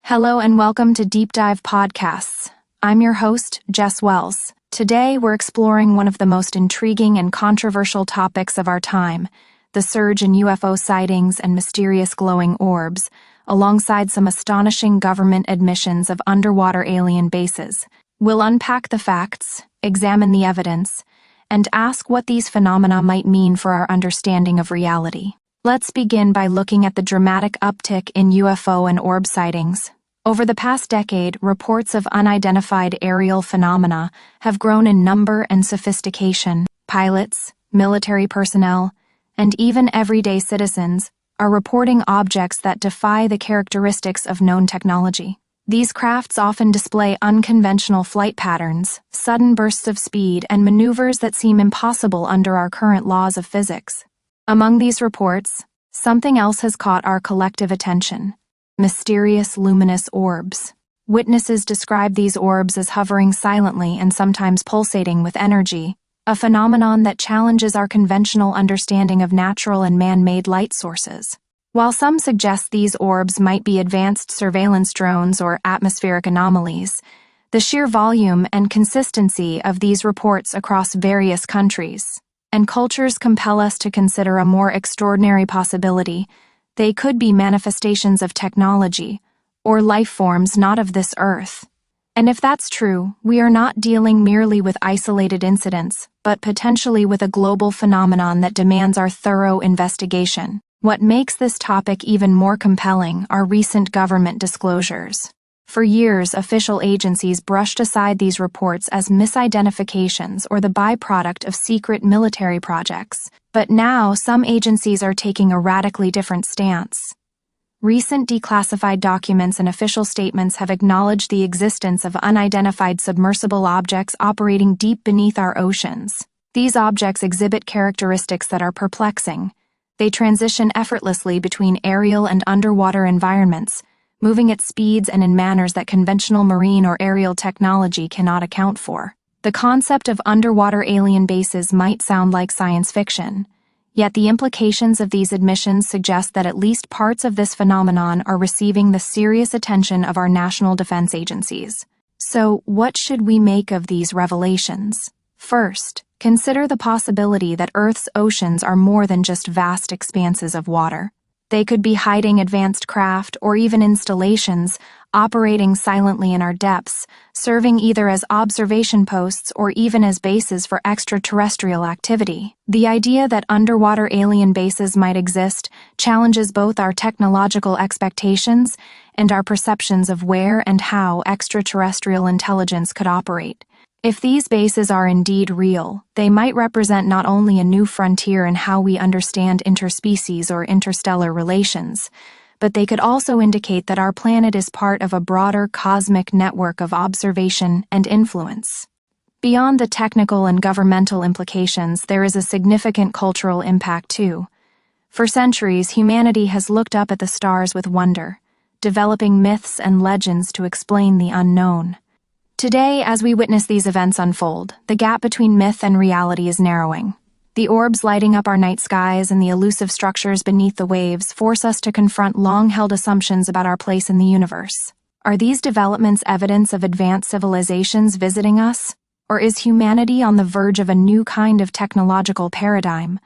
Hello and welcome to Deep Dive Podcasts. I'm your host, Jess. Today we're exploring one of the most intriguing and controversial topics of our time, the surge in UFO sightings and mysterious glowing orbs, alongside some astonishing government admissions of underwater alien bases. We'll unpack the facts, examine the evidence, and ask what these phenomena might mean for our understanding of reality. Let's begin by looking at the dramatic uptick in UFO and orb sightings. Over the past decade, reports of unidentified aerial phenomena have grown in number and sophistication. Pilots, military personnel, and even everyday citizens are reporting objects that defy the characteristics of known technology. These crafts often display unconventional flight patterns, sudden bursts of speed, and maneuvers that seem impossible under our current laws of physics. Among these reports, something else has caught our collective attention: mysterious luminous orbs. Witnesses describe these orbs as hovering silently and sometimes pulsating with energy, a phenomenon that challenges our conventional understanding of natural and man-made light sources. While some suggest these orbs might be advanced surveillance drones or atmospheric anomalies, the sheer volume and consistency of these reports across various countries and cultures compel us to consider a more extraordinary possibility. They could be manifestations of technology or life forms not of this earth. And if that's true, we are not dealing merely with isolated incidents, but potentially with a global phenomenon that demands our thorough investigation. What makes this topic even more compelling are recent government disclosures. For years, official agencies brushed aside these reports as misidentifications or the byproduct of secret military projects. But now, some agencies are taking a radically different stance. Recent declassified documents and official statements have acknowledged the existence of unidentified submersible objects operating deep beneath our oceans. These objects exhibit characteristics that are perplexing. They transition effortlessly between aerial and underwater environments, moving at speeds and in manners that conventional marine or aerial technology cannot account for. The concept of underwater alien bases might sound like science fiction, yet the implications of these admissions suggest that at least parts of this phenomenon are receiving the serious attention of our national defense agencies. So, what should we make of these revelations? First, consider the possibility that Earth's oceans are more than just vast expanses of water. They could be hiding advanced craft or even installations operating silently in our depths, serving either as observation posts or even as bases for extraterrestrial activity. The idea that underwater alien bases might exist challenges both our technological expectations and our perceptions of where and how extraterrestrial intelligence could operate. If these bases are indeed real, they might represent not only a new frontier in how we understand interspecies or interstellar relations, but they could also indicate that our planet is part of a broader cosmic network of observation and influence. Beyond the technical and governmental implications, there is a significant cultural impact too. For centuries, humanity has looked up at the stars with wonder, developing myths and legends to explain the unknown. Today, as we witness these events unfold, the gap between myth and reality is narrowing. The orbs lighting up our night skies and the elusive structures beneath the waves force us to confront long-held assumptions about our place in the universe. Are these developments evidence of advanced civilizations visiting us? Or is humanity on the verge of a new kind of technological paradigm,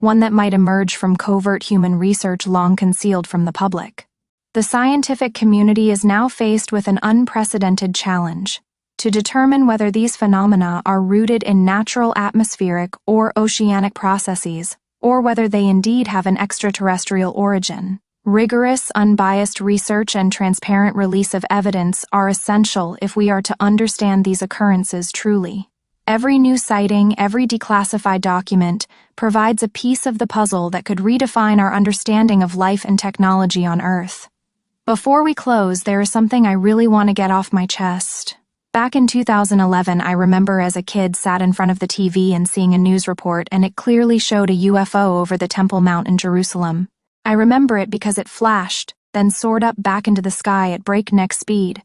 one that might emerge from covert human research long concealed from the public? The scientific community is now faced with an unprecedented challenge: to determine whether these phenomena are rooted in natural atmospheric or oceanic processes, or whether they indeed have an extraterrestrial origin. Rigorous, unbiased research and transparent release of evidence are essential if we are to understand these occurrences truly. Every new sighting, every declassified document, provides a piece of the puzzle that could redefine our understanding of life and technology on Earth. Before we close, there is something I really want to get off my chest. Back in 2011, I remember as a kid sat in front of the TV and seeing a news report, and it clearly showed a UFO over the Temple Mount in Jerusalem. I remember it because it flashed, then soared up back into the sky at breakneck speed.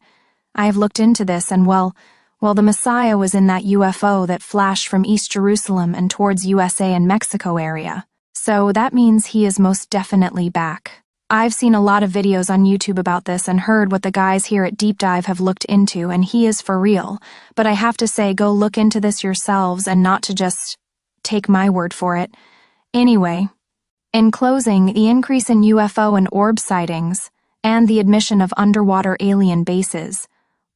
I have looked into this, and well, the Messiah was in that UFO that flashed from East Jerusalem and towards USA and Mexico area. So that means he is most definitely back. I've seen a lot of videos on YouTube about this and heard what the guys here at Deep Dive have looked into, and he is for real. But I have to say, go look into this yourselves and not to just take my word for it. Anyway, in closing, the increase in UFO and orb sightings and the admission of underwater alien bases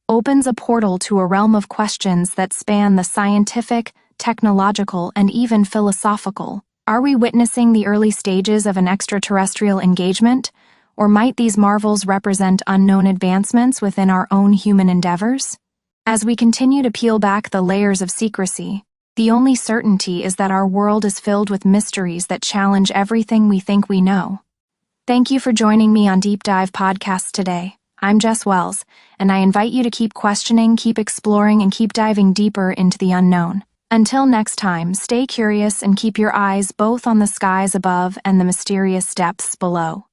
opens a portal to a realm of questions that span the scientific, technological, and even philosophical. Are we witnessing the early stages of an extraterrestrial engagement, or might these marvels represent unknown advancements within our own human endeavors? As we continue to peel back the layers of secrecy, the only certainty is that our world is filled with mysteries that challenge everything we think we know. Thank you for joining me on Deep Dive Podcast today. I'm Jess Wells, and I invite you to keep questioning, keep exploring, and keep diving deeper into the unknown. Until next time, stay curious and keep your eyes both on the skies above and the mysterious depths below.